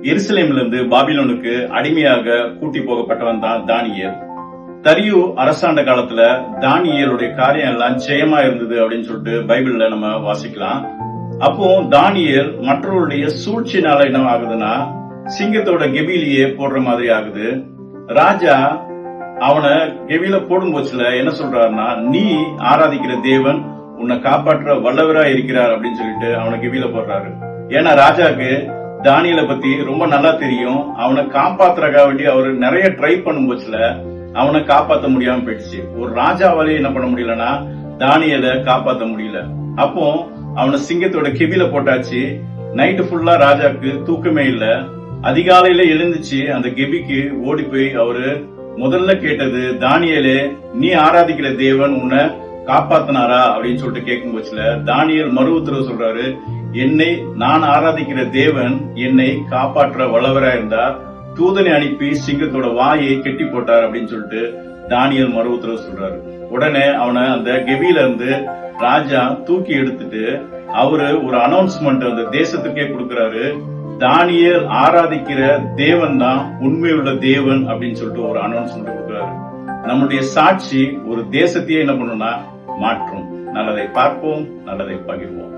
எருசலேம்ல இருந்து பாபிலோனுக்கு அடிமையாக கூட்டி போகப்பட்டவன் தான் தானியேல். தரியு அரசாண்ட காலத்துல தானியேலுடைய காரியம் எல்லாம் ஜெயமா இருந்தது அப்படின்னு சொல்லிட்டு பைபிள்ல நம்ம வாசிக்கலாம். அப்போ தானியேல் மற்றவருடைய சூழ்ச்சினால என்ன ஆகுதுன்னா சிங்கத்தோட கெபிலேயே போடுற மாதிரி ஆகுது. ராஜா அவனை கெபில போடும் போச்சுல என்ன சொல்றாருன்னா, நீ ஆராதிக்கிற தேவன் உன்னை காப்பாற்ற வல்லவரா இருக்கிறார் அப்படின்னு சொல்லிட்டு அவனை கெபில போடுறாரு. ஏன்னா ராஜாக்கு தானியலை பத்தி ரொம்ப நல்லா தெரியும். அவனை காப்பாத்துறக்கா வேண்டி அவரு நிறைய ட்ரை பண்ணும் போச்சுல அவனை காப்பாத்த முடியாம போயிடுச்சு. ஒரு ராஜாவாலே என்ன பண்ண முடியலன்னா தானியலை காப்பாத்த முடியல. அப்போ அவனை சிங்கத்தோட கெபில போட்டாச்சு. நைட்டு ஃபுல்லா ராஜாக்கு தூக்கமே இல்ல. அதிகாலையில எழுந்துச்சு அந்த கெபிக்கு ஓடி போய் அவரு முதல்ல கேட்டது, தானியலே நீ ஆராதிக்கிற தேவன் உன்னை காப்பாத்தினாரா அப்படின்னு சொல்லிட்டு கேட்கும் போச்சுல தானியல் மறு உத்தரவு சொல்றாரு, என்னை நான் ஆராதிக்கிற தேவன் என்னை காப்பாற்ற வல்லவரா இருந்தார், தூதனை அனுப்பி சிங்கத்தோட வாயை கெட்டி போட்டார் அப்படின்னு சொல்லிட்டு தானியல் மறு உத்தரவு சொல்றாரு. உடனே அவனை அந்த கெபில இருந்து ராஜா தூக்கி எடுத்துட்டு அவரு ஒரு அனௌன்ஸ்மெண்ட் அந்த தேசத்துக்கே கொடுக்கிறாரு, தானியேல் ஆராதிக்கிற தேவன் தான் உண்மையுள்ள தேவன் அப்படின்னு சொல்லிட்டு ஒரு அனௌன்ஸ்மெண்ட் கொடுக்கிறாரு. நம்முடைய சாட்சி ஒரு தேசத்தையே என்ன பண்ணும்னா மாற்றும். நல்லதை பார்ப்போம், நல்லதை பகிர்வோம்.